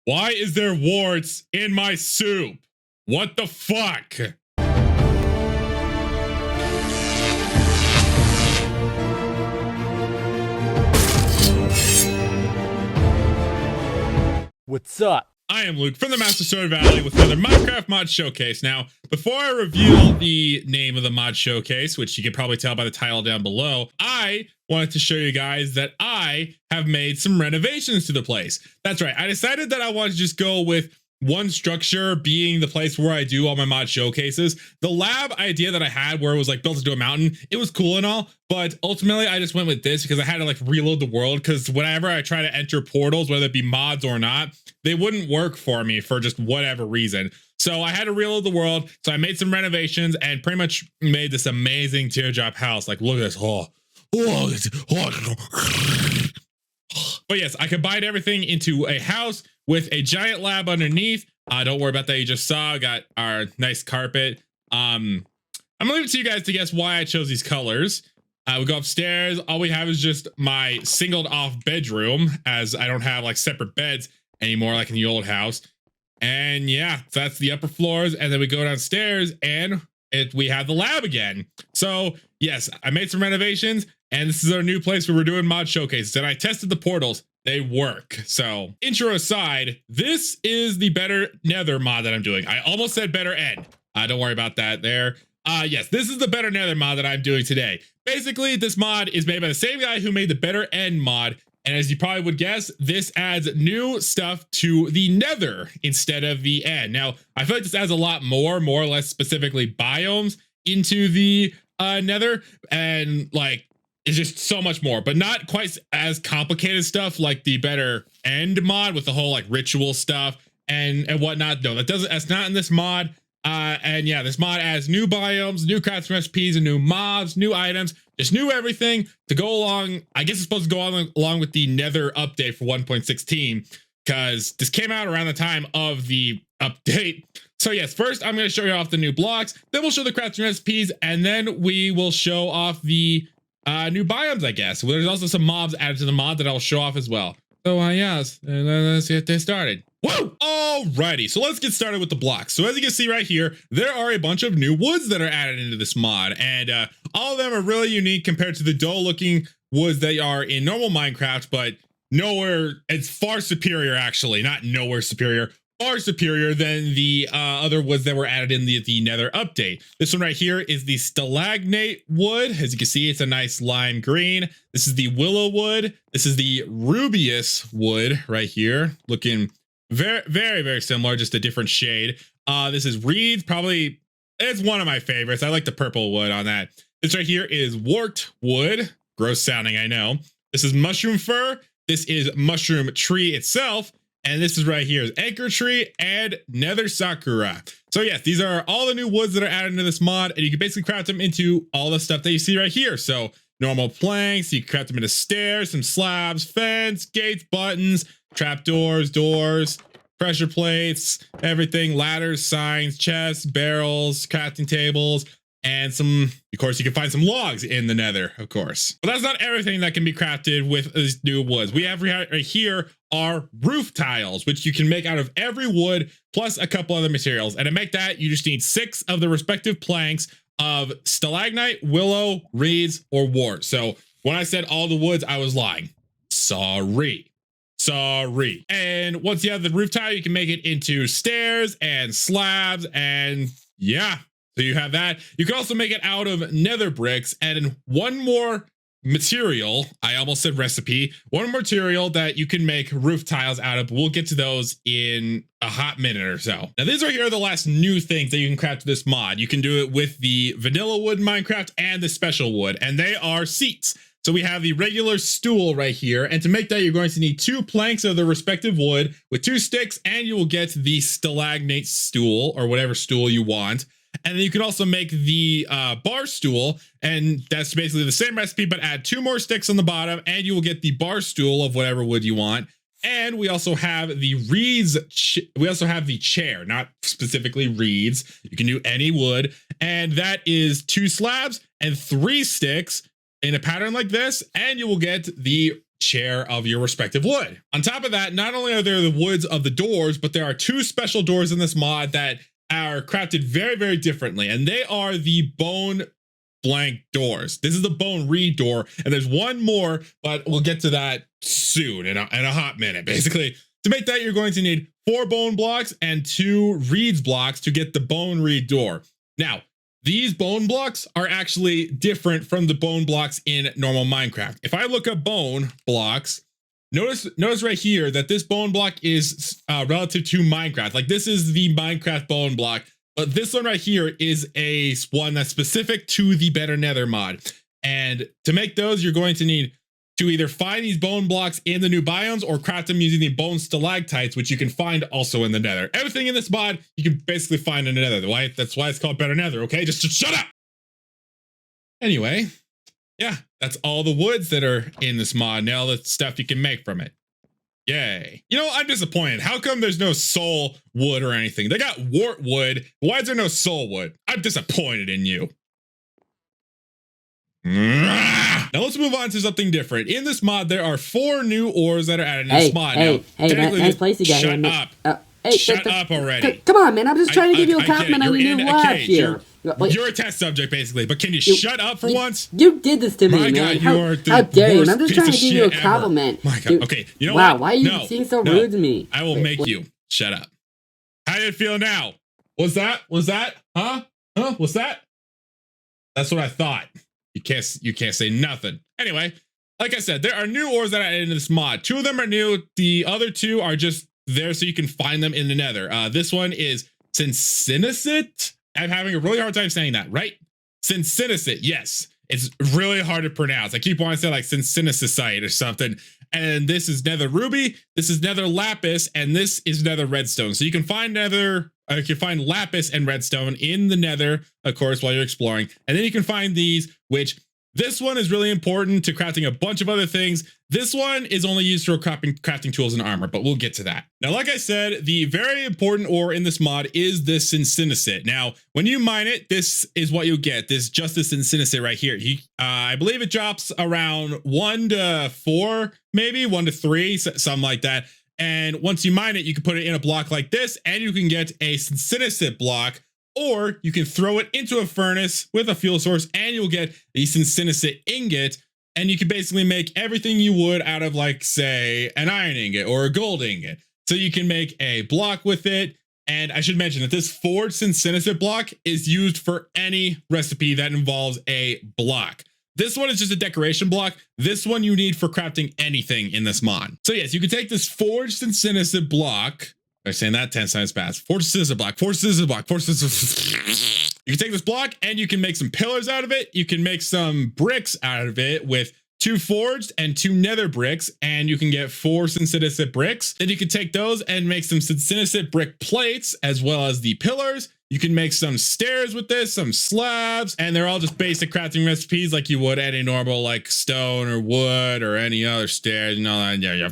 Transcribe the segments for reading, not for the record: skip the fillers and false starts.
Why is there warts in my soup? What the fuck? What's up? I am Luke from the Master Sword Valley with another Minecraft mod showcase. Now, before I reveal the name of the mod showcase, which you can probably tell by the title down below, I wanted to show you guys that I have made some renovations to the place. That's right. I decided that I wanted to just go with one structure being the place where I do all my mod showcases. The lab idea that I had where it was like built into a mountain, it was cool and all, but ultimately I just went with this because I had to like reload the world, because whenever I try to enter portals, whether it be mods or not, they wouldn't work for me for just whatever reason. So I had to reload the world. So I made some renovations and pretty much made this amazing teardrop house. Like, look at this. But yes, I combined everything into a house with a giant lab underneath. Don't worry about that. You just saw, got our nice carpet. I'm gonna leave it to you guys to guess why I chose these colors. We go upstairs. All we have is just my singled off bedroom, as I don't have like separate beds anymore like in the old house. And yeah, so that's the upper floors. And then we go downstairs and we have the lab again. So yes, I made some renovations and this is our new place where we're doing mod showcases. And I tested the portals. They work. So intro aside, this is the better Nether mod that I'm doing. I almost said better end. Don't worry about that there. Yes, this is the better Nether mod that I'm doing today. Basically, this mod is made by the same guy who made the better end mod. And as you probably would guess, this adds new stuff to the Nether instead of the end. Now, I feel like this adds a lot more or less specifically biomes into the Nether. And like, it's just so much more, but not quite as complicated stuff like the better end mod with the whole like ritual stuff and whatnot. No, that's not in this mod. And yeah, this mod adds new biomes, new crafting recipes, and new mobs, new items, just new everything to go along. I guess it's supposed to go along with the Nether update for 1.16, because this came out around the time of the update. So yes, first I'm going to show you off the new blocks, then we'll show the crafting recipes, and then we will show off the new biomes, I guess. Well, there's also some mobs added to the mod that I'll show off as well. So yes, let's get started. Whoa! Alrighty, so let's get started with the blocks. So as you can see right here, there are a bunch of new woods that are added into this mod, and all of them are really unique compared to the dull looking woods that are in normal Minecraft, but nowhere, it's far superior actually, not nowhere superior, far superior than the other woods that were added in the Nether update. This one right here is the Stalagnate wood. As you can see, it's a nice lime green. This is the willow wood. This is the rubeous wood right here, looking very, very, very similar, just a different shade. This is reed, probably, it's one of my favorites. I like the purple wood on that. This right here is wart wood. Gross sounding, I know. This is mushroom fir. This is mushroom tree itself. And this is right here is anchor tree and nether sakura. So yes, these are all the new woods that are added into this mod, and you can basically craft them into all the stuff that you see right here. So normal planks, you can craft them into stairs, some slabs, fence, gates, buttons, trapdoors, doors, pressure plates, everything, ladders, signs, chests, barrels, crafting tables, and some, of course, you can find some logs in the Nether, of course. But that's not everything that can be crafted with these new woods. We have right here are roof tiles, which you can make out of every wood plus a couple other materials. And to make that, you just need 6 of the respective planks of stalagnite, willow, reeds, or wart. So when I said all the woods, I was lying. Sorry. And once you have the roof tile, you can make it into stairs and slabs, and yeah. So you have that. You can also make it out of nether bricks, and one more material, I almost said recipe, one material that you can make roof tiles out of. We'll get to those in a hot minute or so. Now these right here are the last new things that you can craft with this mod. You can do it with the vanilla wood Minecraft and the special wood, and they are seats. So we have the regular stool right here, and to make that you're going to need 2 planks of the respective wood with 2 sticks, and you will get the stalagnate stool, or whatever stool you want. And then you can also make the bar stool, and that's basically the same recipe, but add 2 more sticks on the bottom, and you will get the bar stool of whatever wood you want. And we also have the reeds. We also have the chair, not specifically reeds. You can do any wood, and that is 2 slabs and 3 sticks in a pattern like this, and you will get the share of your respective wood. On top of that, not only are there the woods of the doors, but there are 2 special doors in this mod that are crafted very, very differently, and they are the bone blank doors. This is the bone reed door, and there's one more, but we'll get to that soon in a hot minute. Basically, to make that, you're going to need 4 bone blocks and 2 reeds blocks to get the bone reed door. Now, these bone blocks are actually different from the bone blocks in normal Minecraft. If I look up bone blocks, notice right here that this bone block is relative to Minecraft. Like, this is the Minecraft bone block, but this one right here is a one that's specific to the Better Nether mod. And to make those, you're going to need to either find these bone blocks in the new biomes or craft them using the bone stalactites, which you can find also in the Nether. Everything in this mod you can basically find in the Nether. That's why it's called Better Nether, okay? Just shut up! Anyway, yeah, that's all the woods that are in this mod and all the stuff you can make from it. Yay. You know, I'm disappointed. How come there's no soul wood or anything? They got wart wood. Why is there no soul wood? I'm disappointed in you. Now let's move on to something different. In this mod, there are 4 new ores that are added in this mod. Hey, nice place you got shut here. up. Shut up already. Come on, man. I'm just trying to give you a compliment on your new life here. You're a test subject, basically, but can you shut up for once? You did this to me, my man. God, how dare you? I'm just trying to give you a compliment. My God. Okay, you know wow, what? why are you being so rude to me? I will make you shut up. How do you feel now? Was that? Huh? What's that? That's what I thought. You can't say nothing. Anyway, like I said, there are new ores that are added into this mod. 2 of them are new. The other 2 are just there so you can find them in the Nether. This one is Syncinacite. I'm having a really hard time saying that, right? Syncinacite, yes. It's really hard to pronounce. I keep wanting to say like Syncinacite or something. And this is Nether Ruby, this is Nether Lapis, and this is Nether Redstone. So you can find Lapis and Redstone in the Nether, of course, while you're exploring. And then you can find these, which this one is really important to crafting a bunch of other things. This one is only used for crafting tools and armor, but we'll get to that. Now, like I said, the very important ore in this mod is this Syncinacite. Now, when you mine it, this is what you'll get. This Syncinacite right here. I believe it drops around 1 to 4, maybe 1 to 3, something like that. And once you mine it, you can put it in a block like this, and you can get a Syncinacite block, or you can throw it into a furnace with a fuel source, and you'll get the Syncinacite ingot. And you can basically make everything you would out of, like, say, an iron ingot or a gold ingot. So you can make a block with it. And I should mention that this forged Syncinacite block is used for any recipe that involves a block. This one is just a decoration block. This one you need for crafting anything in this mod. So yes, you can take this forged Syncinacite block. I'm saying that 10 times fast. Forged Syncinacite block, forged Syncinacite block, forged Syncinacite. You can take this block and you can make some pillars out of it. You can make some bricks out of it with 2 forged and 2 nether bricks, and you can get 4 Syncinacite bricks. Then you can take those and make some Syncinacite brick plates as well as the pillars. You can make some stairs with this, some slabs, and they're all just basic crafting recipes like you would any normal like stone or wood or any other stairs and all that. Yeah.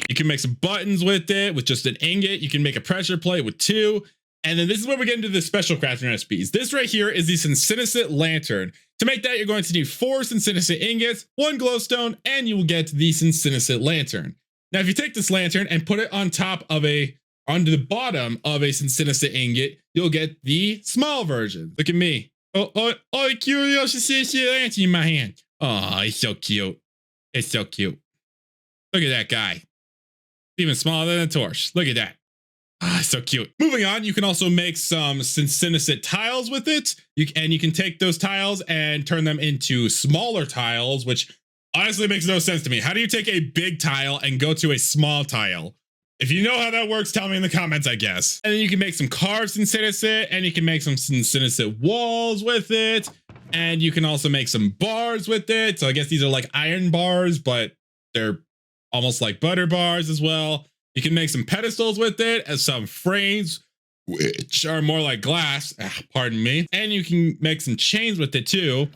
You can make some buttons with it with just an ingot. You can make a pressure plate with 2. And then this is where we get into the special crafting recipes. This right here is the Syncinacite lantern. To make that, you're going to need 4 Syncinacite ingots, 1 glowstone, and you will get the Syncinacite lantern. Now, if you take this lantern and put it on the bottom of a Syncinacite ingot, you'll get the small version. Look at me. Oh, curious lantern in my hand. Oh, it's so cute. It's so cute. Look at that guy. Even smaller than a torch. Look at that. Ah, so cute. Moving on, you can also make some Syncinacite tiles with it. You can take those tiles and turn them into smaller tiles, which honestly makes no sense to me. How do you take a big tile and go to a small tile? If you know how that works, tell me in the comments, I guess. And then you can make some carved Syncinacite, and you can make some Syncinacite walls with it. And you can also make some bars with it. So I guess these are like iron bars, but they're almost like butter bars as well. You can make some pedestals with it as some frames, which are more like glass, pardon me. And you can make some chains with it too.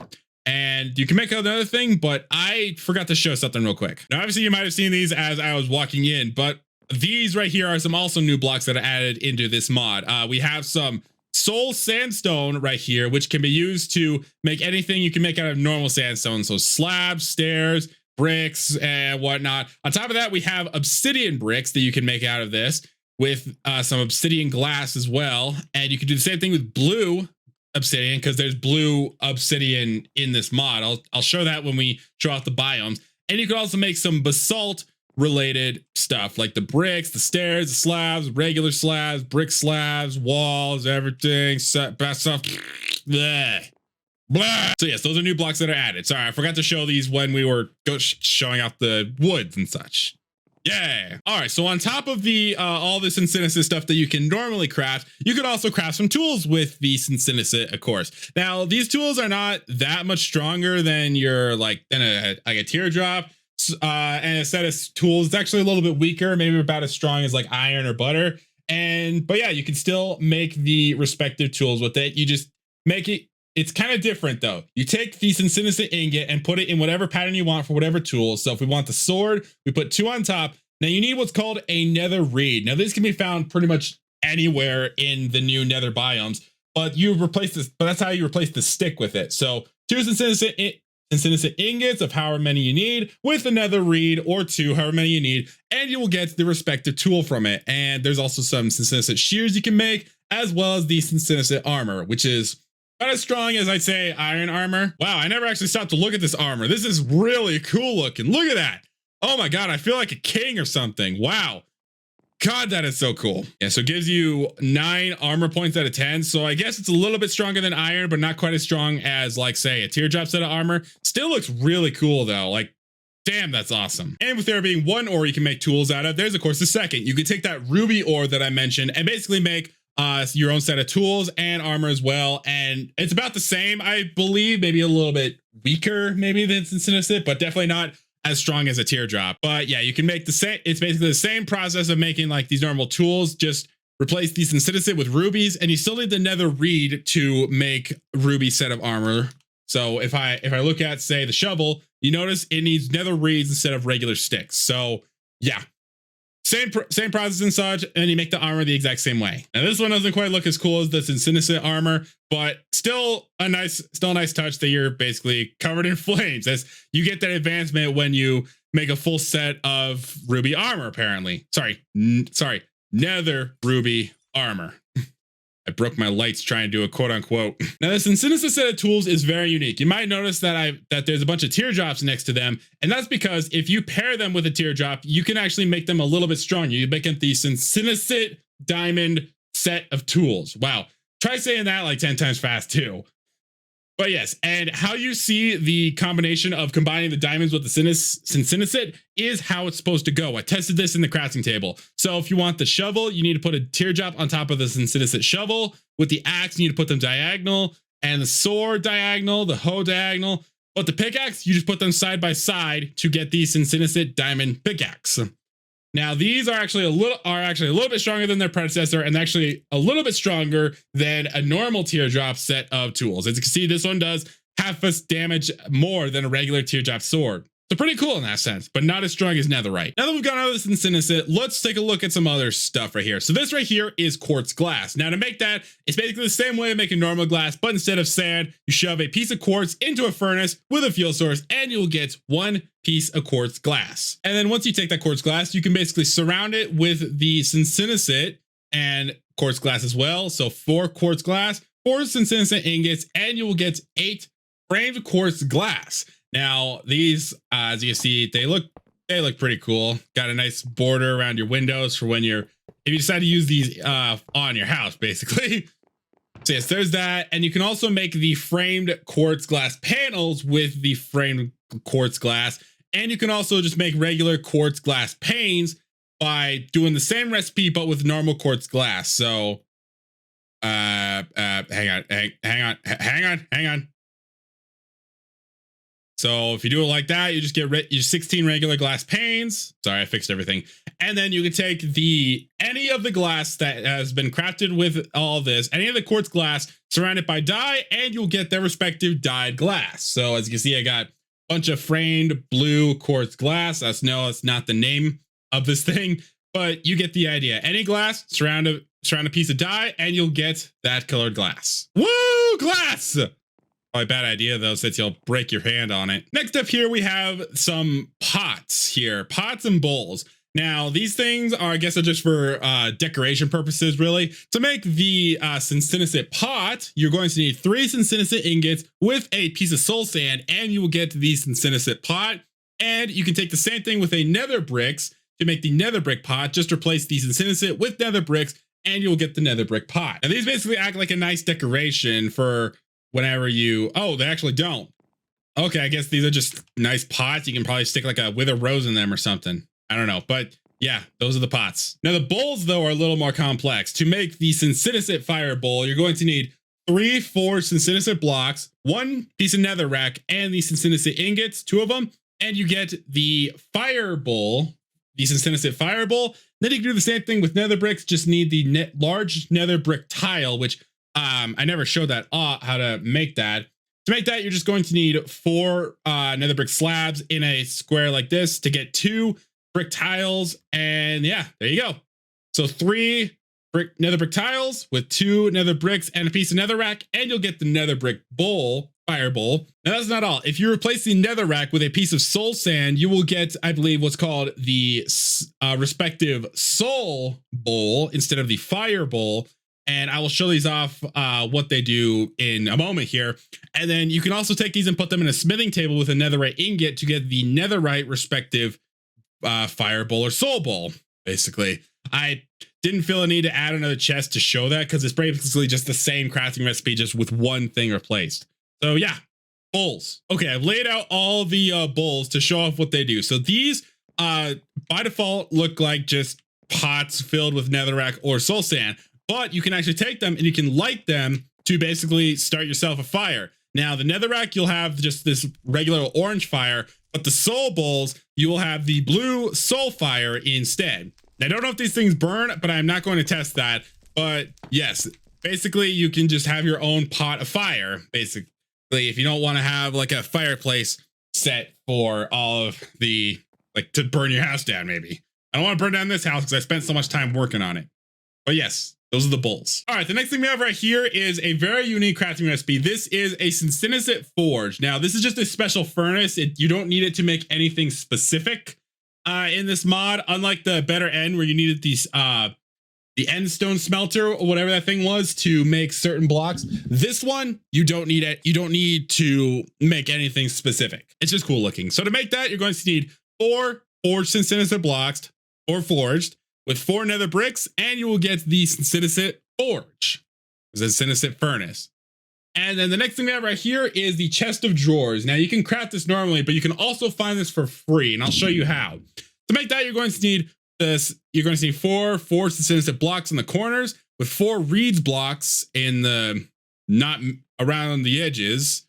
And you can make another thing, but I forgot to show something real quick. Now, obviously you might have seen these as I was walking in, but these right here are some also new blocks that are added into this mod. We have some soul sandstone right here, which can be used to make anything you can make out of normal sandstone. So slabs, stairs, bricks and whatnot. On top of that, we have obsidian bricks that you can make out of this with some obsidian glass as well. And you can do the same thing with blue obsidian because there's blue obsidian in this mod. I'll show that when we show off the biomes. And you can also make some basalt related stuff like the bricks, the stairs, the slabs, regular slabs, brick slabs, walls, everything, best stuff. Bleh. Blah. So yes, those are new blocks that are added. Sorry, I forgot to show these when we were showing off the woods and such. Yeah. All right. So on top of the all this synthesis stuff that you can normally craft, you could also craft some tools with the synthesis, of course. Now these tools are not that much stronger than your like a teardrop. And a set of tools, it's actually a little bit weaker, maybe about as strong as like iron or butter. But yeah, you can still make the respective tools with it. You just make it. It's kind of different though. You take the synthesis ingot and put it in whatever pattern you want for whatever tool. So if we want the sword, we put 2 on top. Now you need what's called a nether reed. Now this can be found pretty much anywhere in the new nether biomes, but you replace this, but that's how you replace the stick with it. So 2 synthesis ingots of however many you need with a nether reed or 2, however many you need, and you will get the respective tool from it. And there's also some synthesis shears you can make, as well as the synthesis armor, which is not as strong as I'd say iron armor. Wow, I never actually stopped to look at this armor. This is really cool looking. Look at that. Oh my God, I feel like a king or something. Wow. God, that is so cool. Yeah, so it gives you 9 armor points out of 10. So I guess it's a little bit stronger than iron, but not quite as strong as like say a teardrop set of armor. Still looks really cool though. Like, damn, that's awesome. And with there being 1 ore you can make tools out of, there's of course the second. You can take that ruby ore that I mentioned and basically make your own set of tools and armor as well. And it's about the same, I believe, maybe a little bit weaker maybe than synthesis, but definitely not as strong as a teardrop. But yeah, you can make the same, it's basically the same process of making like these normal tools, just replace these synthesis with rubies, and you still need the nether reed to make ruby set of armor. So if I look at say the shovel, you notice it needs nether reeds instead of regular sticks. So yeah, same process and such, and you make the armor the exact same way. Now this one doesn't quite look as cool as the synthesis armor, but still a nice touch that you're basically covered in flames. As you get that advancement when you make a full set of ruby armor. Apparently, sorry, nether ruby armor. I broke my lights trying to do a quote unquote. Now this synthesis set of tools is very unique. You might notice that there's a bunch of teardrops next to them. And that's because if you pair them with a teardrop, you can actually make them a little bit stronger. You make them the synthesis diamond set of tools. Wow. Try saying that like 10 times fast too. But yes, and how you see the combination of combining the diamonds with the synthesis is how it's supposed to go. I tested this in the crafting table. So if you want the shovel, you need to put a teardrop on top of the synthesis shovel. With the axe, you need to put them diagonal, and the sword diagonal, the hoe diagonal. But the pickaxe, you just put them side by side to get the synthesis diamond pickaxe. Now these are actually a little bit stronger than their predecessor, and actually a little bit stronger than a normal teardrop set of tools. As you can see, this one does half as damage more than a regular teardrop sword. So pretty cool in that sense, but not as strong as netherite. Now that we've gone over this in synthesis, let's take a look at some other stuff right here. So this right here is quartz glass. Now to make that, it's basically the same way of making normal glass, but instead of sand, you shove a piece of quartz into a furnace with a fuel source, and you'll get 1 piece of quartz glass. And then once you take that quartz glass, you can basically surround it with the synthesis and quartz glass as well. So 4 quartz glass, 4 synthesis ingots, and you will get 8 framed quartz glass. Now these, as you see, they look pretty cool. Got a nice border around your windows for when if you decide to use these on your house, basically. So yes, there's that. And you can also make the framed quartz glass panels with the framed quartz glass. And you can also just make regular quartz glass panes by doing the same recipe, but with normal quartz glass. So, hang on. So if you do it like that, you just get your 16 regular glass panes. Sorry, I fixed everything. And then you can take any of the glass that has been crafted with all this, any of the quartz glass, surround it by dye, and you'll get their respective dyed glass. So as you can see, I got a bunch of framed blue quartz glass. That's not the name of this thing, but you get the idea. Any glass, surround a piece of dye, and you'll get that colored glass. Woo, glass! Probably a bad idea though, since you'll break your hand on it. Next up here, we have some pots here, pots and bowls. Now, these things are, I guess, are just for decoration purposes, really. To make the synthetic pot, you're going to need 3 synthetic ingots with a piece of soul sand, and you will get the synthetic pot. And you can take the same thing with a nether bricks to make the nether brick pot. Just replace the synthetic with nether bricks, and you'll get the nether brick pot. And these basically act like a nice decoration for whenever you... Oh, they actually don't. Okay, I guess these are just nice pots. You can probably stick like a wither rose in them or something. I don't know, but yeah, those are the pots. Now the bowls though are a little more complex. To make the synthetic fire bowl, you're going to need 3 forged synthetic blocks, 1 piece of netherrack, and the synthetic ingots, 2 of them, and you get the fire bowl, the synthetic fire bowl. Then you can do the same thing with nether bricks. Just need the large nether brick tile, which I never showed that how to make that. To make that, you're just going to need 4 nether brick slabs in a square like this to get 2 brick tiles, and yeah, there you go. So 3 nether brick tiles with 2 nether bricks and a piece of netherrack, and you'll get the nether brick bowl, fire bowl. Now that's not all. If you replace the netherrack with a piece of soul sand, you will get, I believe, what's called the respective soul bowl instead of the fire bowl. And I will show these off what they do in a moment here. And then you can also take these and put them in a smithing table with a netherite ingot to get the netherite respective fire bowl or soul bowl. Basically, I didn't feel a need to add another chest to show that because it's basically just the same crafting recipe, just with one thing replaced. So yeah, bowls. Okay, I've laid out all the bowls to show off what they do. So these by default look like just pots filled with netherrack or soul sand, but you can actually take them and you can light them to basically start yourself a fire. Now the netherrack, you'll have just this regular orange fire, but the soul bowls, you will have the blue soul fire instead. Now, I don't know if these things burn, but I'm not going to test that. But yes, basically you can just have your own pot of fire. Basically, if you don't want to have like a fireplace set for all of the, like, to burn your house down, maybe. I don't want to burn down this house because I spent so much time working on it. But yes, those are the bowls. All right, the next thing we have right here is a very unique crafting recipe. This is a synthetic forge. Now, this is just a special furnace. You don't need it to make anything specific in this mod, unlike the better end where you needed these the end stone smelter or whatever that thing was to make certain blocks. This one, you don't need it. You don't need to make anything specific. It's just cool looking. So to make that, you're going to need 4 forged synthetic blocks, or forged, with 4 nether bricks, and you will get the synthetic forge. It's a synthetic furnace. And then the next thing we have right here is the chest of drawers. Now you can craft this normally, but you can also find this for free, and I'll show you how. To make that, you're going to need this. You're going to need 4 forged synthetic blocks in the corners with 4 reeds blocks in the not around the edges,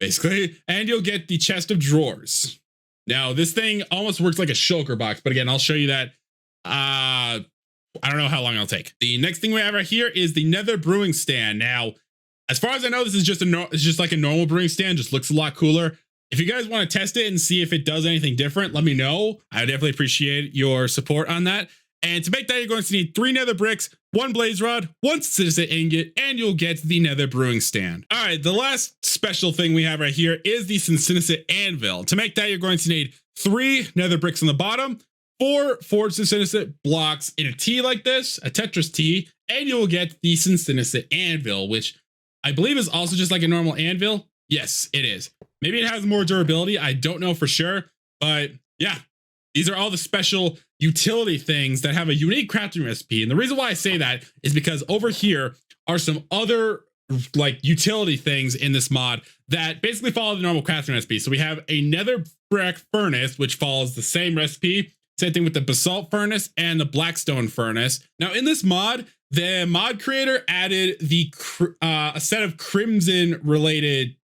basically, and you'll get the chest of drawers. Now this thing almost works like a shulker box, but again, I'll show you that. I don't know how long it'll take. The next thing we have right here is the nether brewing stand. Now, as far as I know, this is just like a normal brewing stand, just looks a lot cooler. If you guys want to test it and see if it does anything different, let me know. I definitely appreciate your support on that. And to make that, you're going to need 3 nether bricks, 1 blaze rod, 1 synthetic ingot, and you'll get the nether brewing stand. All right, the last special thing we have right here is the synthetic anvil. To make that, you're going to need 3 nether bricks on the bottom, 4 forged synthetic blocks in a T like this, a Tetris T, and you'll get the synthetic anvil, which I believe is also just like a normal anvil. Yes, it is. Maybe it has more durability. I don't know for sure, but yeah, these are all the special utility things that have a unique crafting recipe. And the reason why I say that is because over here are some other like utility things in this mod that basically follow the normal crafting recipe. So we have a nether brick furnace, which follows the same recipe. Same thing with the basalt furnace and the blackstone furnace. Now in this mod, the mod creator added the a set of crimson related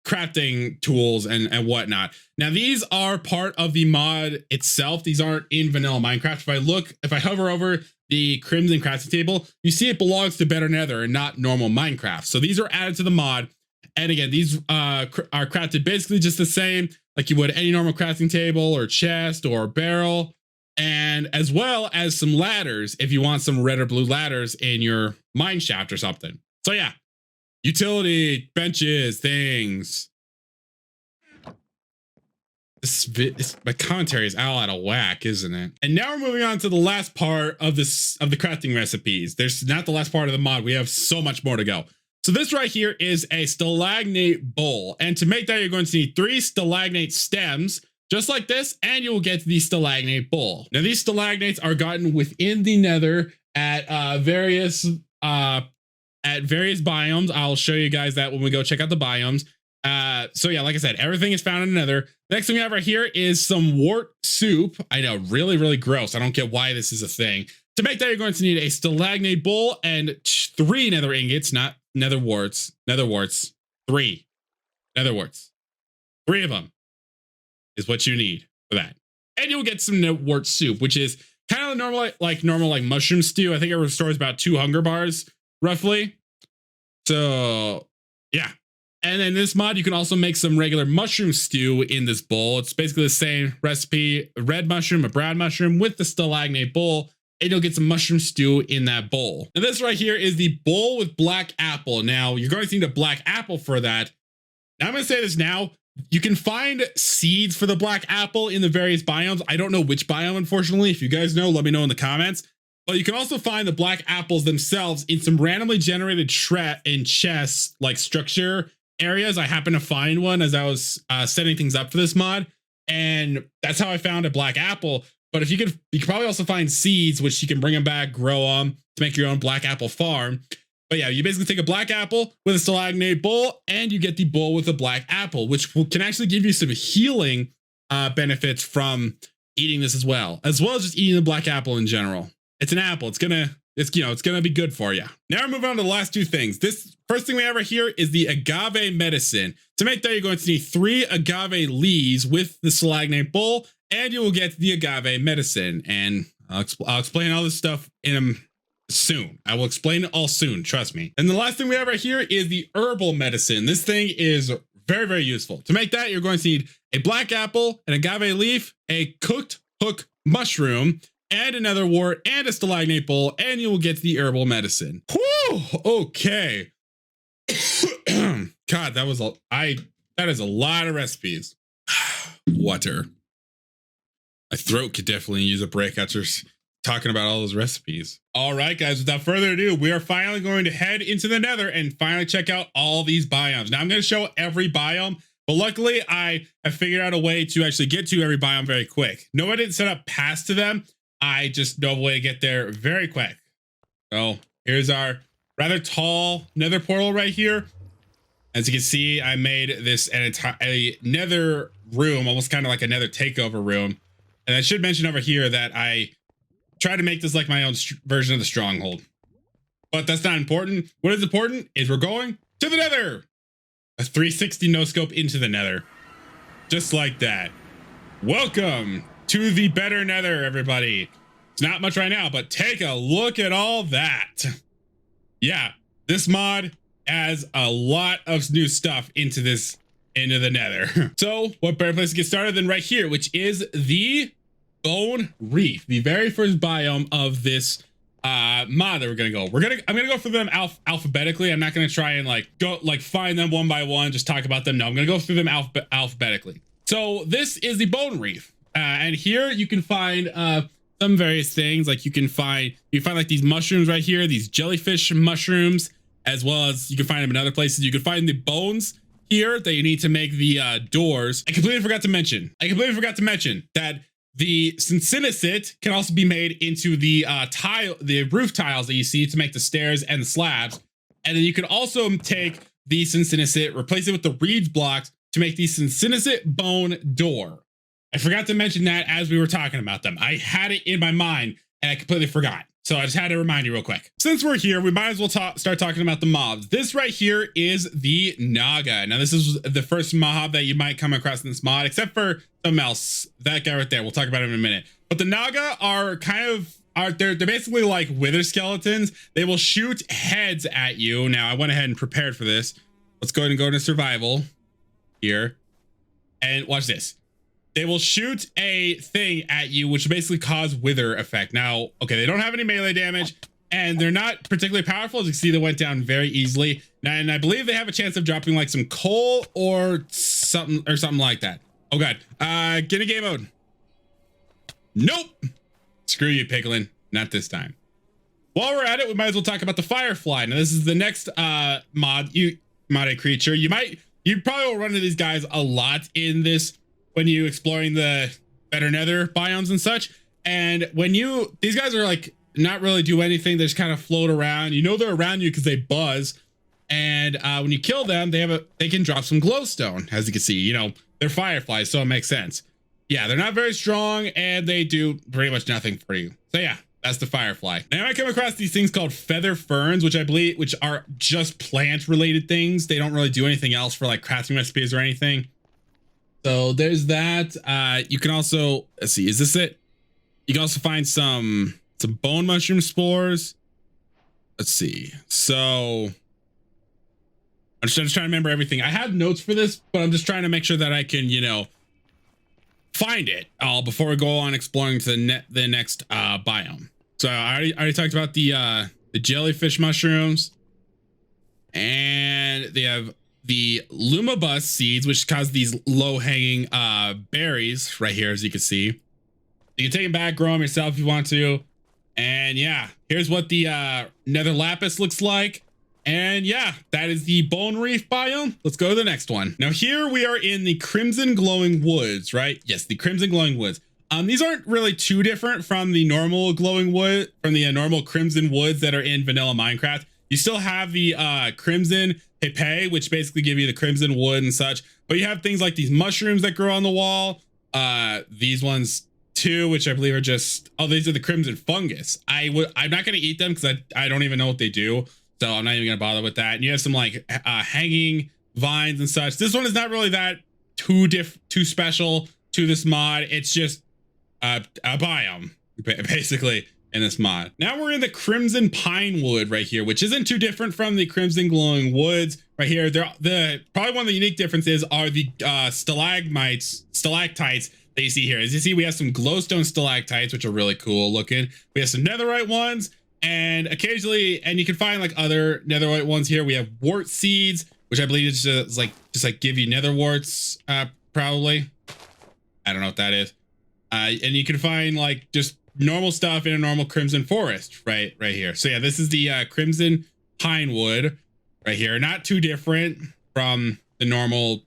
crafting tools and whatnot. Now these are part of the mod itself. These aren't in vanilla Minecraft. If I hover over the crimson crafting table, you see it belongs to Better Nether and not normal Minecraft. So these are added to the mod. And again, these are crafted basically just the same like you would any normal crafting table or chest or barrel. And as well as some ladders if you want some red or blue ladders in your mine shaft or something. So yeah, Utility, benches, things. My commentary is all out of whack, isn't it? And now we're moving on to the last part of the crafting recipes. There's not the last part of the mod. We have so much more to go. So this right here is a stalagnate bowl. And to make that, you're going to need 3 stalagnate stems, just like this, and you will get the stalagnate bowl. Now, these stalagnates are gotten within the nether at various biomes. I'll show you guys that when we go check out the biomes. So yeah, like I said, everything is found in the nether. Next thing we have right here is some wart soup. I know, really, really gross. I don't get why this is a thing. To make that, you're going to need a stalagnate bowl and 3 nether ingots, not nether warts. 3 nether warts. 3 of them is what you need for that. And you'll get some wart soup, which is kind of normal, like mushroom stew. I think it restores about 2 hunger bars, roughly. So yeah. And in this mod, you can also make some regular mushroom stew in this bowl. It's basically the same recipe, a red mushroom, a brown mushroom with the stalagnate bowl, and you'll get some mushroom stew in that bowl. And this right here is the bowl with black apple. Now, you're going to need a black apple for that. Now, I'm going to say this now. You can find seeds for the black apple in the various biomes. I don't know which biome, unfortunately. If you guys know, let me know in the comments. But you can also find the black apples themselves in some randomly generated chests, like structure areas. I happened to find one as I was setting things up for this mod, and that's how I found a black apple. But if you could probably also find seeds, which you can bring them back, grow them to make your own black apple farm. But yeah, you basically take a black apple with a stalagnate bowl, and you get the bowl with a black apple, which can actually give you some healing benefits from eating this as well as just eating the black apple in general. It's an apple. It's gonna be good for you. Now we're moving on to the last 2 things. This first thing we have right here is the agave medicine. To make that, you're going to need 3 agave leaves with the stalagnate bowl, and you will get the agave medicine. And I'll explain all this stuff soon. I will explain it all soon, trust me. And the last thing we have right here is the herbal medicine. This thing is very, very useful. To make that, you're going to need a black apple, an agave leaf, a cooked hook mushroom, and another wart, and a stalagnate bowl, and you will get the herbal medicine. Whew, okay. God, that is a lot of recipes. Water. My throat could definitely use a break after talking about all those recipes. All right, guys, without further ado, we are finally going to head into the nether and finally check out all these biomes. Now, I'm going to show every biome, but luckily I have figured out a way to actually get to every biome very quick. No, I didn't set up paths to them. I just know a way to get there very quick. So here's our rather tall nether portal right here. As you can see, I made this a nether room, almost kind of like a nether takeover room. And I should mention over here that I tried to make this like my own version of the stronghold. But that's not important. What is important is we're going to the nether. A 360 no scope into the nether. Just like that. Welcome to the better nether, everybody. It's not much right now, but take a look at all that. Yeah, this mod adds a lot of new stuff into the nether. So what better place to get started than right here, which is the bone reef, the very first biome of this mod that we're gonna go. I'm gonna go through them alphabetically. I'm not gonna try and find them one by one, just talk about them. No, I'm gonna go through them alphabetically. So this is the bone reef. And here you can find some various things. Like you can find like these mushrooms right here, these jellyfish mushrooms, as well as you can find them in other places. You can find the bones here that you need to make the doors. I completely forgot to mention that the synthesit can also be made into the roof tiles that you see to make the stairs and the slabs. And then you can also take the synthesit, replace it with the reeds blocks to make the synthesit bone door. I forgot to mention that as we were talking about them. I had it in my mind and I completely forgot. So I just had to remind you real quick. Since we're here, we might as well start talking about the mobs. This right here is the Naga. Now, this is the first mob that you might come across in this mod, except for something else. That guy right there. We'll talk about him in a minute. But the Naga are they're basically like wither skeletons. They will shoot heads at you. Now, I went ahead and prepared for this. Let's go ahead and go into survival here. And watch this. They will shoot a thing at you, which basically cause wither effect. Now, okay, they don't have any melee damage, and they're not particularly powerful. As you can see, they went down very easily. And I believe they have a chance of dropping like some coal or something like that. Oh god. Get in game mode. Nope. Screw you, Piglin. Not this time. While we're at it, we might as well talk about the Firefly. Now, this is the next modded creature. You probably will run into these guys a lot in this when you exploring the better nether biomes and such. And when these guys are like not really do anything, they just kind of float around. You know they're around you because they buzz. And when you kill them, they can drop some glowstone, as you can see. You know, they're fireflies, so it makes sense. Yeah, they're not very strong, and they do pretty much nothing for you. So yeah, that's the Firefly. Now I come across these things called feather ferns, which are just plant-related things. They don't really do anything else for like crafting recipes or anything. So there's that. You can also, let's see, is this it? You can also find some bone mushroom spores. Let's see. So I'm just trying to remember everything. I have notes for this, but I'm just trying to make sure that I can, you know, find it all before we go on exploring to the next biome. So I already talked about the jellyfish mushrooms, and they have the lumabus seeds, which cause these low-hanging berries right here, as you can see. You can take them back, grow them yourself if you want to. And yeah, here's what the nether lapis looks like. And yeah, that is the bone reef biome. Let's go to the next one. Now here we are in the crimson glowing woods, right? Yes, the crimson glowing woods. These aren't really too different from the normal glowing wood, from the normal crimson woods that are in vanilla Minecraft. You still have the crimson pepe, which basically give you the crimson wood and such. But you have things like these mushrooms that grow on the wall. These ones too, which I believe are just, oh, these are the crimson fungus. I'm not going to eat them because I don't even know what they do. So I'm not even gonna bother with that. And you have some like hanging vines and such. This one is not really that too special to this mod. It's just a biome basically in this mod. Now we're in the crimson pine wood right here, which isn't too different from the crimson glowing woods right here. Probably one of the unique differences are the stalagmites, stalactites that you see here. As you see, we have some glowstone stalactites, which are really cool looking. We have some netherite ones. And occasionally, and you can find like other netherite ones here. We have wart seeds, which I believe is just like give you nether warts, probably. I don't know what that is. And you can find like just normal stuff in a normal crimson forest right here. So yeah, this is the crimson pine wood right here. Not too different from the normal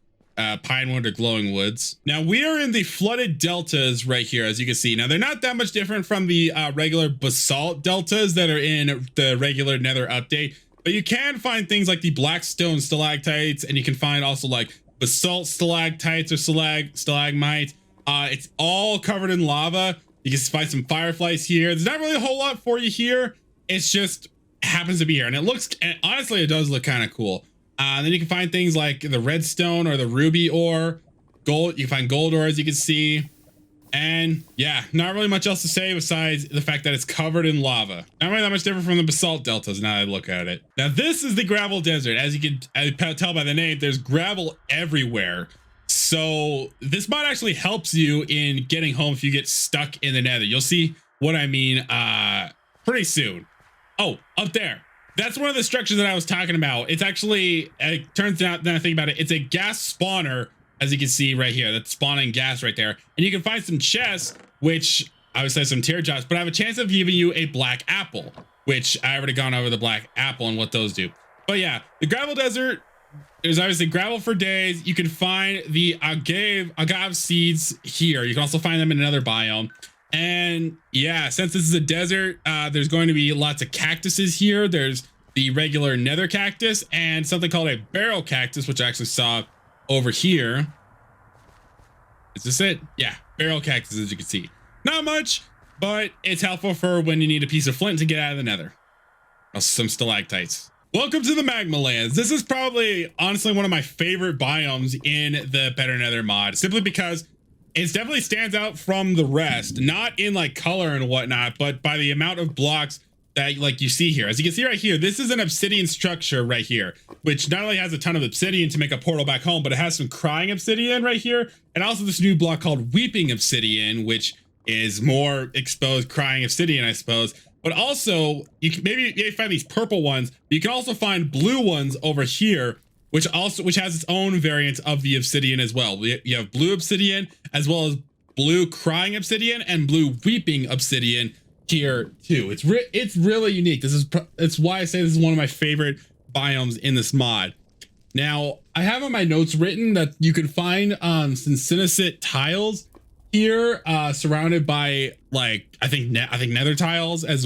pine wood or glowing woods. Now we are in the flooded deltas right here, as you can see. Now they're not that much different from the regular basalt deltas that are in the regular nether update, but you can find things like the black stone stalactites, and you can find also like basalt stalactites or stalagmites. It's all covered in lava. You can find some fireflies here. There's not really a whole lot for you here. It's just happens to be here, and it looks, and honestly it does look kind of cool. Then you can find things like the redstone or the ruby ore, gold. You can find gold ore, as you can see. And yeah, not really much else to say besides the fact that it's covered in lava. Not really that much different from the basalt deltas now that I look at it. Now this is the gravel desert. As you can tell by the name, there's gravel everywhere. So this mod actually helps you in getting home if you get stuck in the nether. You'll see what I mean pretty soon. Oh, up there. That's one of the structures that I was talking about. It's actually, it turns out, then I think about it, it's a gas spawner, as you can see right here. That's spawning gas right there. And you can find some chests, which I would say some teardrops, but I have a chance of giving you a black apple, which I already gone over the black apple and what those do. But yeah, the gravel desert, there's obviously gravel for days. You can find the agave seeds here. You can also find them in another biome. And yeah, since this is a desert, there's going to be lots of cactuses here. There's the regular nether cactus and something called a barrel cactus, which I actually saw over here. Is this it? Yeah, barrel cactus, as you can see. Not much, but it's helpful for when you need a piece of flint to get out of the nether. Also some stalactites. Welcome to the Magma Lands. This is probably, honestly, one of my favorite biomes in the Better Nether mod, simply because it definitely stands out from the rest, not in like color and whatnot, but by the amount of blocks that like you see here. As you can see right here, this is an obsidian structure right here, which not only has a ton of obsidian to make a portal back home, but it has some crying obsidian right here. And also this new block called weeping obsidian, which is more exposed crying obsidian, I suppose. but also you can maybe find these purple ones. But you can also find blue ones over here, which has its own variant of the obsidian as well. You have blue obsidian as well as blue crying obsidian and blue weeping obsidian here too. It's really unique. It's why I say this is one of my favorite biomes in this mod. Now I have on my notes written that you can find some Cinesit tiles here, surrounded by like I think nether tiles, as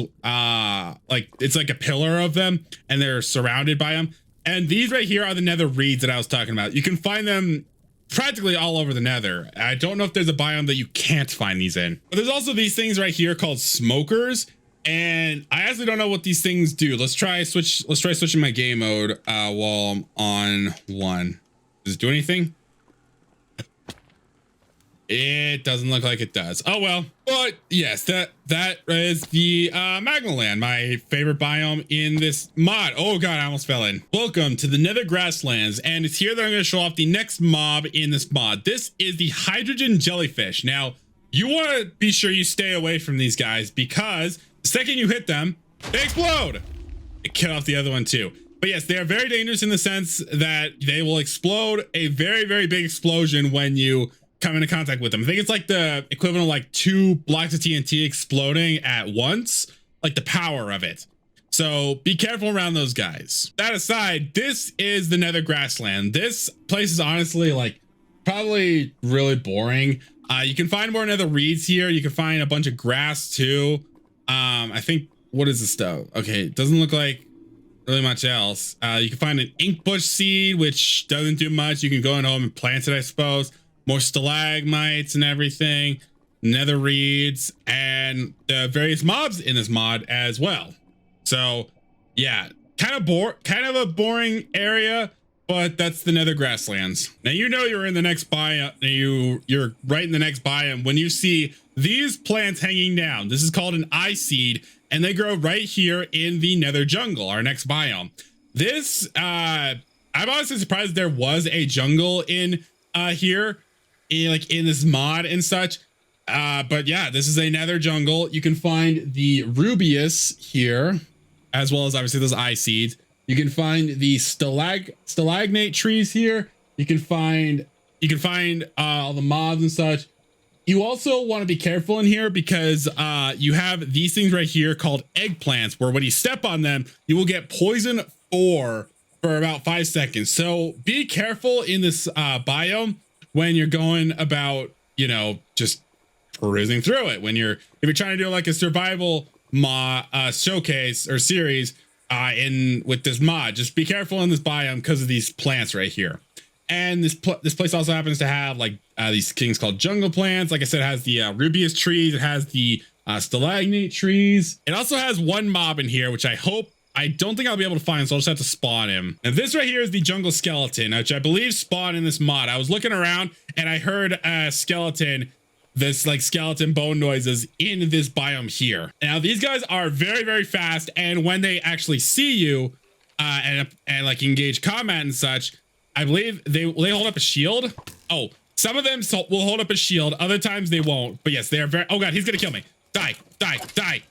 like it's like a pillar of them, and they're surrounded by them. And these right here are the nether reeds that I was talking about. You can find them practically all over the nether. I don't know if there's a biome that you can't find these in. But there's also these things right here called smokers, and I actually don't know what these things do. Let's try switching my game mode while I'm on 1. Does it do anything? It doesn't look like it does. Oh well. But yes, that is the Magma Land, my favorite biome in this mod. Oh god, I almost fell in. Welcome to the Nether Grasslands, and it's here that I'm going to show off the next mob in this mod. This is the hydrogen jellyfish. Now, you want to be sure you stay away from these guys, because the second you hit them, they explode. It killed off the other one too. But yes, they are very dangerous in the sense that they will explode a very, very big explosion when you come into contact with them. I think it's like the equivalent of like 2 blocks of TNT exploding at once, like the power of it. So be careful around those guys. That aside, this is the Nether Grassland. This place is honestly like probably really boring. You can find more nether reeds here. You can find a bunch of grass too. I think, what is this stuff? Okay, it doesn't look like really much else. You can find an ink bush seed, which doesn't do much. You can go in home and plant it, I suppose. More stalagmites and everything, nether reeds, and the various mobs in this mod as well. So yeah, kind of a boring area, but that's the Nether Grasslands. Now you know you're in the next biome. You're right in the next biome when you see these plants hanging down. This is called an eye seed, and they grow right here in the Nether Jungle, our next biome. This I'm honestly surprised there was a jungle in here. In this mod and such, but yeah, this is a nether jungle. You can find the rubius here, as well as obviously those eye seeds. You can find the stalagnate trees here. You can find all the mobs and such. You also want to be careful in here because you have these things right here called eggplants, where when you step on them, you will get poison for about 5 seconds. So be careful in this biome when you're going about, just perusing through it. If you're trying to do like a survival showcase or series with this mod, just be careful in this biome because of these plants right here. And this place also happens to have like these things called jungle plants. Like I said, it has the rubius trees. It has the stalagnate trees. It also has one mob in here, which I don't think I'll be able to find, so I'll just have to spawn him. And this right here is the jungle skeleton, which I believe spawned in this mod. I was looking around and I heard a skeleton, this like skeleton bone noises in this biome here. Now these guys are very, very fast, and when they actually see you and like engage combat and such, I believe they hold up a shield. Oh, some of them will hold up a shield, other times they won't. But yes, they are very, oh god, he's gonna kill me. Die, die, die.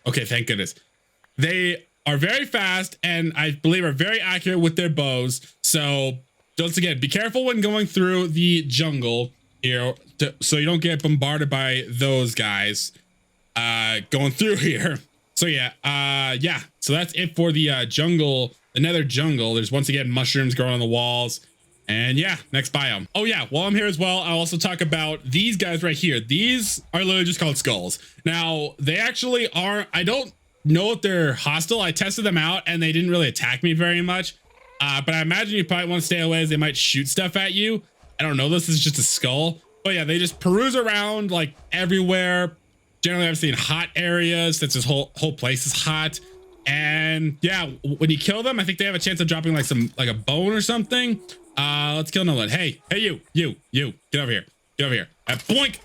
Okay, thank goodness. They are very fast, and I believe are very accurate with their bows. So once again, be careful when going through the jungle here, so you don't get bombarded by those guys going through here. So yeah, so that's it for the jungle, the nether jungle. There's once again mushrooms growing on the walls, and yeah, next biome. Oh yeah, while I'm here as well, I'll also talk about these guys right here. These are literally just called skulls. Now they actually are, I don't know if they're hostile. I tested them out and they didn't really attack me very much, but I imagine you probably want to stay away as they might shoot stuff at you. I don't know, this is just a skull, but yeah, they just peruse around like everywhere. Generally I've seen hot areas since this whole place is hot. And yeah, when you kill them, I think they have a chance of dropping like a bone or something. Let's kill another one. Hey you, get over here, boink.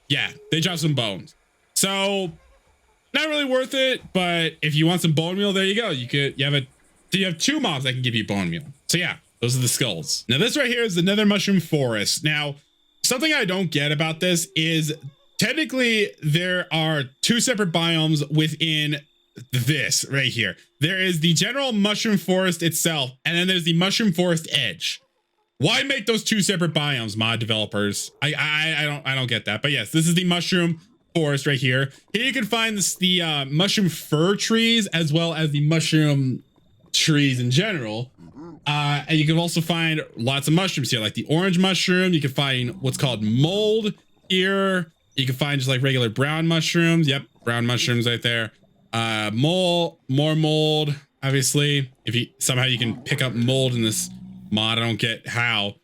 Yeah, they drop some bones. So not really worth it, but if you want some bone meal, there you go. You have 2 mobs that can give you bone meal. So yeah, those are the skulls. Now this right here is the nether mushroom forest. Now, something I don't get about this is technically there are 2 separate biomes within this right here. There is the general mushroom forest itself, and then there's the mushroom forest edge. Why make those two separate biomes, mod developers? I don't get that. But yes, this is the mushroom forest right here. Here you can find the mushroom fir trees as well as the mushroom trees in general. And you can also find lots of mushrooms here, like the orange mushroom. You can find what's called mold here. You can find just like regular brown mushrooms. Yep, brown mushrooms right there. More mold, obviously. If you somehow you can pick up mold in this mod, I don't get how.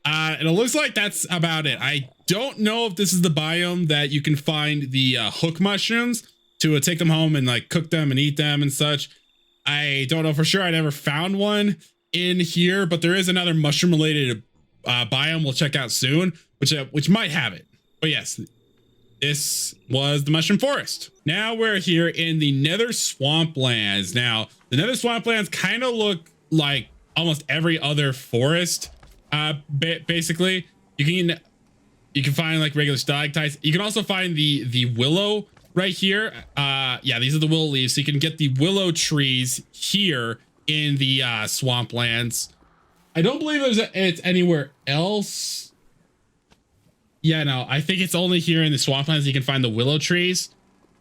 And it looks like that's about it. I don't know if this is the biome that you can find the hook mushrooms to take them home and like cook them and eat them and such. I don't know for sure. I never found one in here, but there is another mushroom related biome we'll check out soon, which might have it. But yes, this was the mushroom forest. Now we're here in the Nether swamplands. Now the Nether swamplands kind of look like almost every other forest. Basically, you can find like regular stalactites. You can also find the willow right here. Yeah, these are the willow leaves. So you can get the willow trees here in the swamplands. I don't believe it's anywhere else. Yeah, no, I think it's only here in the swamplands you can find the willow trees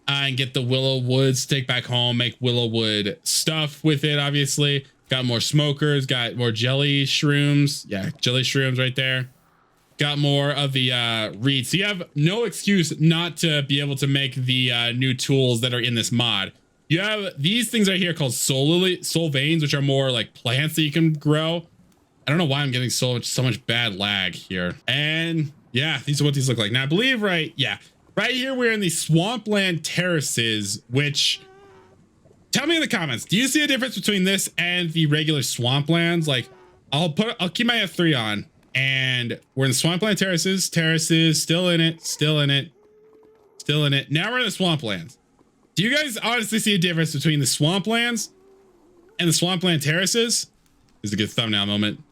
and get the willow woods, take back home, make willow wood stuff with it, obviously. Got more smokers, got more jelly shrooms. Yeah, jelly shrooms right there. Got more of the reeds. So you have no excuse not to be able to make the new tools that are in this mod. You have these things right here called soul veins, which are more like plants that you can grow. I don't know why I'm getting so much bad lag here. And yeah, these are what these look like. Now I believe right here we're in the swampland terraces, which tell me in the comments, do you see a difference between this and the regular swamplands? Like I'll keep my F3 on and we're in the swampland terraces, still in it. Now we're in the swamplands. Do you guys honestly see a difference between the swamplands and the swampland terraces? This is a good thumbnail moment.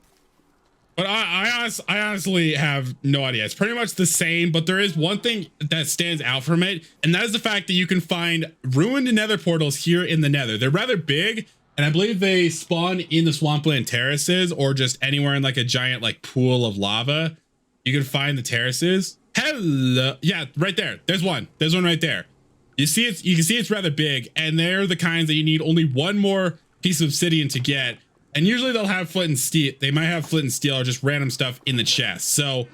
But I honestly have no idea. It's pretty much the same, but there is one thing that stands out from it, and that is the fact that you can find ruined nether portals here in the nether. They're rather big, and I believe they spawn in the swampland terraces or just anywhere in like a giant like pool of lava. You can find the terraces. Hello. Yeah, right there. There's one right there. You can see it's rather big, and they're the kinds that you need only one more piece of obsidian to get. And usually they'll have flint and steel. They might have flint and steel or just random stuff in the chest. So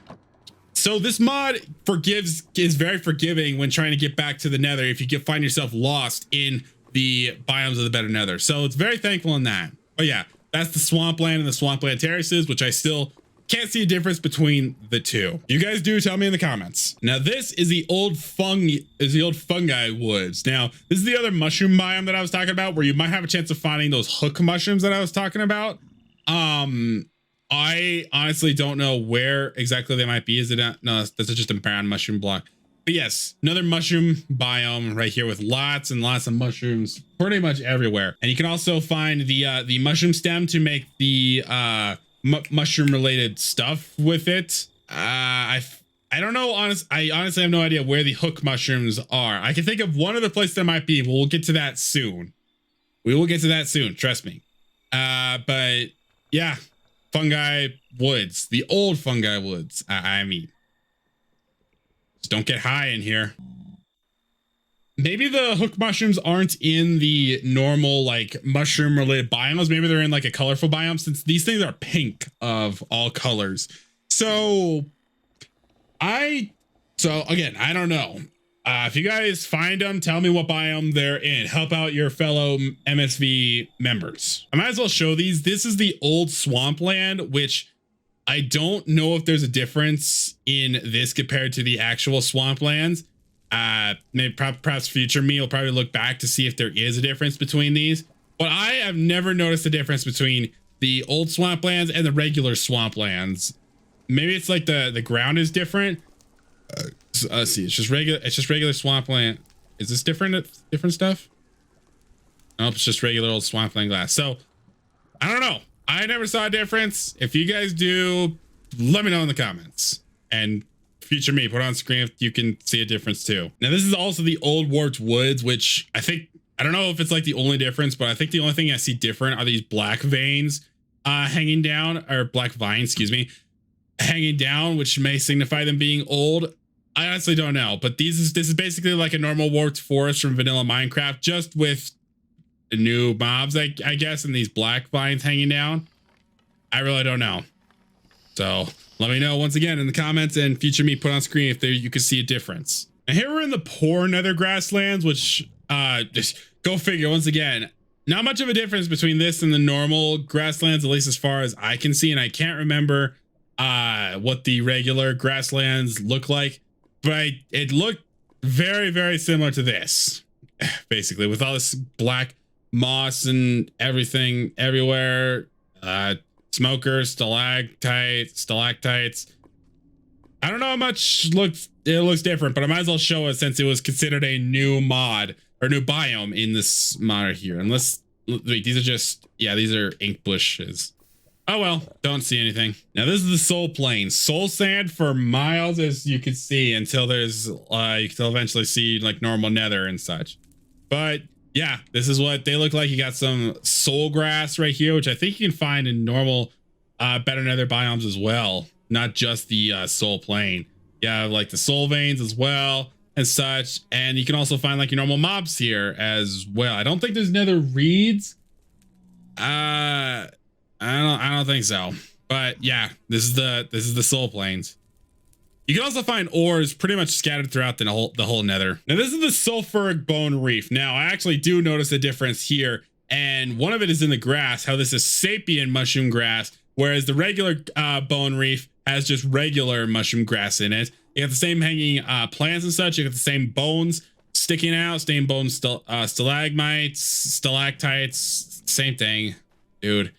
this mod is very forgiving when trying to get back to the nether if you find yourself lost in the biomes of the better nether. So it's very thankful in that. But yeah, that's the swampland and the swampland terraces, which I still can't see a difference between the two. You guys do tell me in the comments. Now this is the old fungi woods. Now this is the other mushroom biome that I was talking about, where you might have a chance of finding those hook mushrooms that I was talking about. I honestly don't know where exactly they might be. Is it no, that's just a brown mushroom block. But yes, another mushroom biome right here with lots and lots of mushrooms pretty much everywhere. And you can also find the mushroom stem to make the mushroom related stuff with it. I don't know. I honestly have no idea where the hook mushrooms are. I can think of one other place that might be, but we'll get to that soon. We will get to that soon, trust me. But yeah, fungi woods, the old fungi woods. I mean, just don't get high in here. Maybe the hook mushrooms aren't in the normal like mushroom related biomes. Maybe they're in like a colorful biome, since these things are pink of all colors. So again, I don't know. If you guys find them, tell me what biome they're in. Help out your fellow MSV members. I might as well show these. This is the old swampland, which I don't know if there's a difference in this compared to the actual swamplands. Maybe perhaps future me will probably look back to see if there is a difference between these, but I have never noticed a difference between the old swamplands and the regular swamplands. Maybe it's like the ground is different. Let's see. It's just regular swampland. Is this different stuff? Nope, it's just regular old swampland glass. So I don't know. I never saw a difference. If you guys do, let me know in the comments. And future me, put on screen if you can see a difference too. Now this is also the old warped woods, which I think I don't know if it's like the only difference, but I think the only thing I see different are these black veins hanging down, or black vines, excuse me, hanging down, which may signify them being old. I honestly don't know, but this is basically like a normal warped forest from vanilla Minecraft, just with the new mobs, I guess, and these black vines hanging down. I really don't know. So let me know once again in the comments, and future me put on screen if there you can see a difference. And here we're in the poor nether grasslands, which just go figure. Once again, not much of a difference between this and the normal grasslands, at least as far as I can see, and I can't remember what the regular grasslands look like, but it looked very, very similar to this, basically, with all this black moss and everything everywhere. Smokers, stalactites. I don't know how much it looks different, but I might as well show it since it was considered a new mod or new biome in this mod here. Unless, wait, these are just, yeah, these are ink bushes. Oh well, don't see anything. Now this is the soul plane. Soul sand for miles, as you can see, until there's you can eventually see like normal nether and such. But yeah, this is what they look like. You got some soul grass right here, which I think you can find in normal better nether biomes as well, not just the soul plane. Yeah, like the soul veins as well and such, and you can also find like your normal mobs here as well. I don't think there's nether reeds. I don't think so. But yeah, this is the soul plains. You can also find ores pretty much scattered throughout the whole nether. Now this is the sulfuric bone reef. Now I actually do notice a difference here, and one of it is in the grass, how this is sapien mushroom grass, whereas the regular bone reef has just regular mushroom grass in it. You got the same hanging plants and such. You got the same bones sticking out, same bones, stalagmites, stalactites, same thing, dude.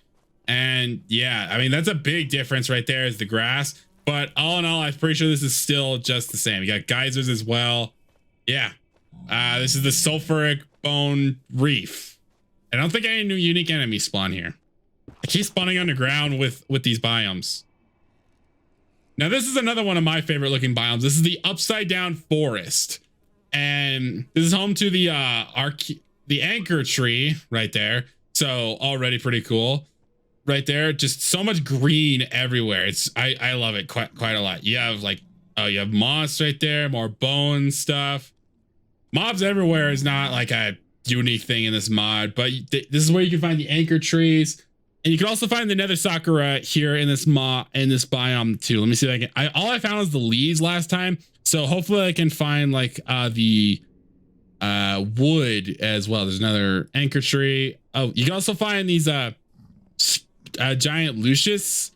And yeah, I mean, that's a big difference right there, is the grass. But all in all, I'm pretty sure this is still just the same. You got geysers as well. Yeah. This is the sulfuric bone reef. I don't think any new unique enemies spawn here. I keep spawning underground with these biomes. Now, this is another one of my favorite looking biomes. This is the upside down forest. And this is home to the anchor tree right there. So already pretty cool. Right there, just so much green everywhere. I love it quite a lot. You have like, oh, you have moss right there, more bone stuff. Mobs everywhere is not like a unique thing in this mod, but this is where you can find the anchor trees, and you can also find the nether sakura here in this biome too. Let me see if I can. All I found was the leaves last time, so hopefully I can find like the wood as well. There's another anchor tree. Oh, you can also find these giant Lucis.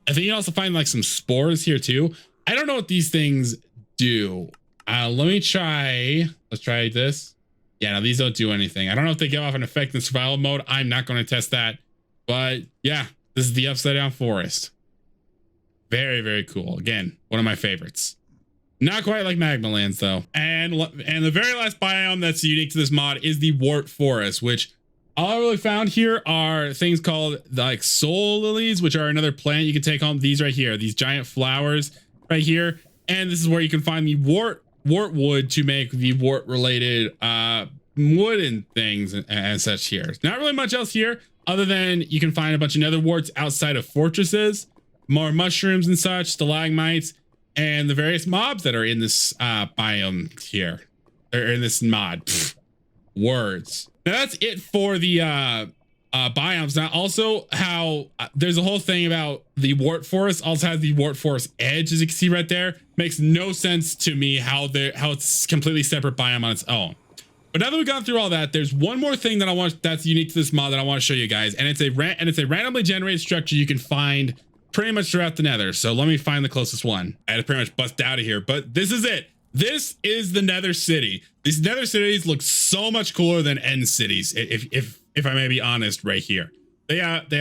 I think you also find like some spores here too. I don't know what these things do. Let me try. Let's try this. Yeah, no, these don't do anything. I don't know if they give off an effect in survival mode. I'm not going to test that. But yeah, this is the upside down forest. Very, very cool. Again, one of my favorites. Not quite like Magma Lands though. And the very last biome that's unique to this mod is the wart forest, which all I really found here are things called like soul lilies, which are another plant you can take home. These right here, these giant flowers right here. And this is where you can find the wart wood to make the wart related wooden things and such here. Not really much else here other than you can find a bunch of nether warts outside of fortresses, more mushrooms and such, stalagmites, and the various mobs that are in this biome here, or in this mod. Words. Now that's it for the biomes. Now also how there's a whole thing about the wart forest also has the wart forest edge, as you can see right there. Makes no sense to me how it's completely separate biome on its own. But now that we've gone through all that, there's one more thing that that's unique to this mod that I want to show you guys, and it's a randomly generated structure you can find pretty much throughout the nether. So let me find the closest one. I had to pretty much bust out of here, but this is it. This is the Nether City. These Nether cities look so much cooler than end cities, if I may be honest, right here. They got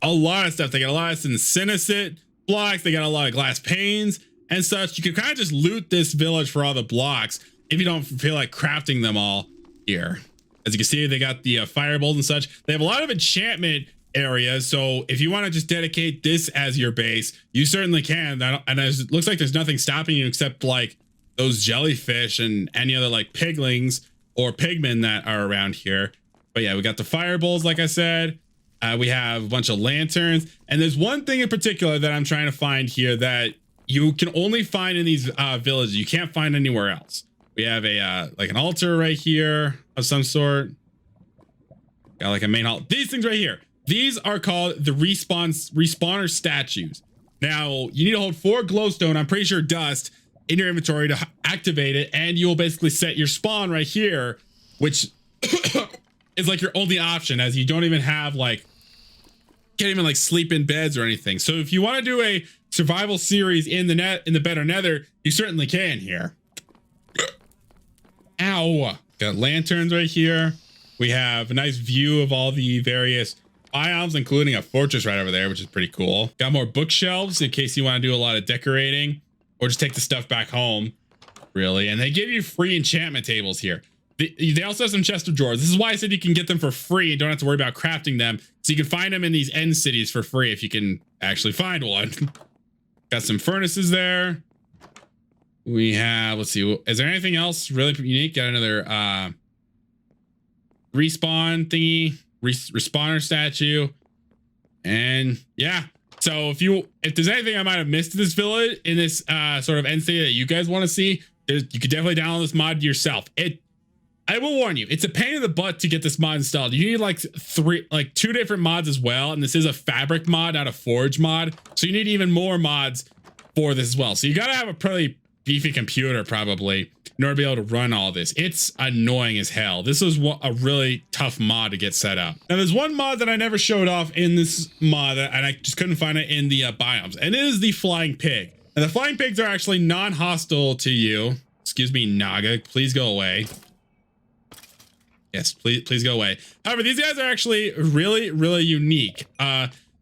a lot of stuff. They got a lot of synthesit blocks. They got a lot of glass panes and such. You can kind of just loot this village for all the blocks if you don't feel like crafting them all here. As you can see, they got the firebolt and such. They have a lot of enchantment areas, so if you want to just dedicate this as your base, you certainly can. And it looks like there's nothing stopping you except like those jellyfish and any other like piglings or pigmen that are around here. But yeah, we got the fire bowls, like I said. We have a bunch of lanterns, and there's one thing in particular that I'm trying to find here that you can only find in these villages. You can't find anywhere else. We have a like an altar right here of some sort. Got like a main hall. These things right here. These are called the respawner statues. Now you need to hold 4 glowstone, I'm pretty sure dust, in your inventory to activate it, and you'll basically set your spawn right here, which is like your only option, as you don't even have like, can't even like sleep in beds or anything. So if you want to do a survival series in the better nether, you certainly can here. Ow. Got lanterns right here. We have a nice view of all the various biomes, including a fortress right over there, which is pretty cool. Got more bookshelves in case you want to do a lot of decorating or just take the stuff back home, really. And they give you free enchantment tables here. They also have some chest of drawers. This is why I said you can get them for free and don't have to worry about crafting them. So you can find them in these end cities for free if you can actually find one. Got some furnaces there. We have, let's see, is there anything else really unique? Got another respawn thingy, respawner statue. And yeah, so if there's anything I might have missed in this village, in this sort of end city that you guys want to see, you could definitely download this mod yourself. I will warn you, it's a pain in the butt to get this mod installed. You need like 2 different mods as well. And this is a fabric mod, not a forge mod. So you need even more mods for this as well. So you got to have a pretty beefy computer probably in order to be able to run all this. It's annoying as hell. This is a really tough mod to get set up. Now there's one mod that I never showed off in this mod, and I just couldn't find it in the biomes, and it is the flying pig. And the flying pigs are actually non-hostile to you. Excuse me, Naga, please go away. Yes, please go away. However, these guys are actually really unique.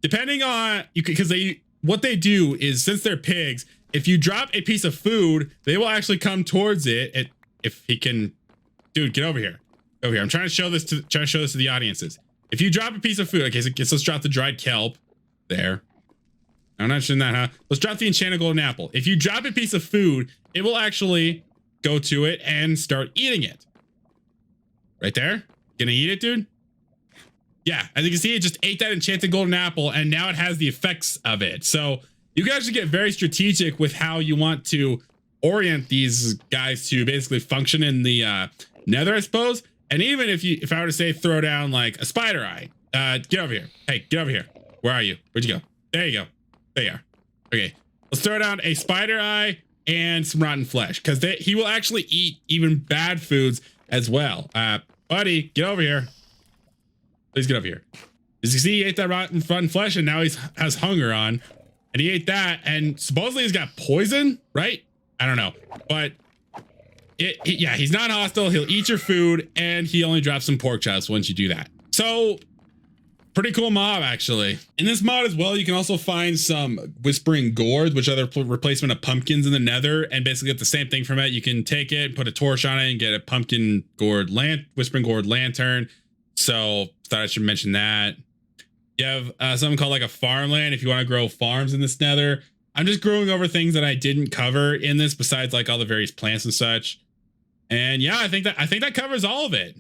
Depending on because what they do is, since they're pigs, if you drop a piece of food, they will actually come towards it. If he can, dude, get over here. Over here. I'm trying to show this to the audiences. If you drop a piece of food, okay, so let's drop the dried kelp there. I'm not sure that, huh? Let's drop the enchanted golden apple. If you drop a piece of food, it will actually go to it and start eating it. Right there. Gonna eat it, dude? Yeah, as you can see, it just ate that enchanted golden apple, and now it has the effects of it. So you guys should get very strategic with how you want to orient these guys to basically function in the nether, I suppose. And even if I were to say throw down like a spider eye, get over here. Hey, get over here. Where are you? Where'd you go? There you go. There you are. Okay, let's throw down a spider eye and some rotten flesh, because he will actually eat even bad foods as well. Buddy, get over here. Please get over here. As you see, he ate that rotten flesh, and now he has hunger on. And he ate that, and supposedly he's got poison, right? I don't know. But yeah, he's not hostile. He'll eat your food, and he only drops some pork chops once you do that. So pretty cool mob, actually. In this mod as well, you can also find some whispering gourds, which are the replacement of pumpkins in the nether, and basically get the same thing from it. You can take it, put a torch on it, and get a whispering gourd lantern. So thought I should mention that. You have something called like a farmland if you want to grow farms in this nether. I'm just growing over things that I didn't cover in this, besides like all the various plants and such. And yeah, I think that covers all of it.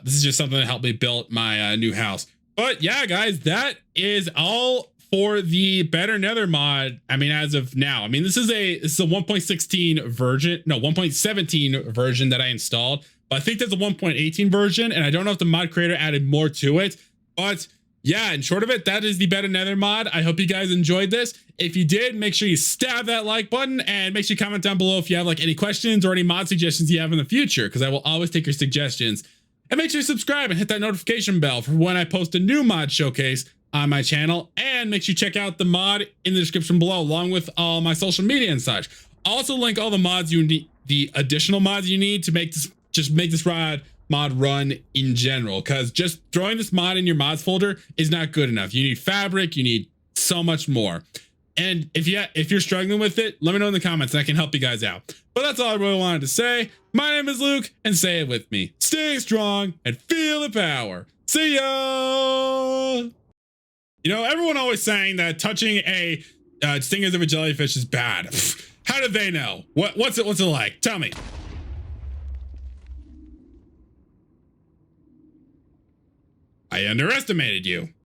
This is just something that helped me build my new house. But yeah, guys, that is all for the better nether mod. I mean, as of now, I mean, this is a 1.16 version, no, 1.17 version that I installed. But I think there's a 1.18 version, and I don't know if the mod creator added more to it. But yeah, in short of it, that is the better nether mod. I hope you guys enjoyed this. If you did, make sure you stab that like button, and make sure you comment down below if you have like any questions or any mod suggestions you have in the future, because I will always take your suggestions. And make sure you subscribe and hit that notification bell for when I post a new mod showcase on my channel. And make sure you check out the mod in the description below, along with all my social media and such. I'll also link all the mods you need, the additional mods you need to make this, just make this mod run in general, because just throwing this mod in your mods folder is not good enough. You need fabric, you need so much more. And if you're struggling with it, let me know in the comments and I can help you guys out. But that's all I really wanted to say. My name is Luke, and say it with me. Stay strong and feel the power. See ya! You know, everyone always saying that touching a stingers of a jellyfish is bad. How did they know? What's it like? Tell me. I underestimated you.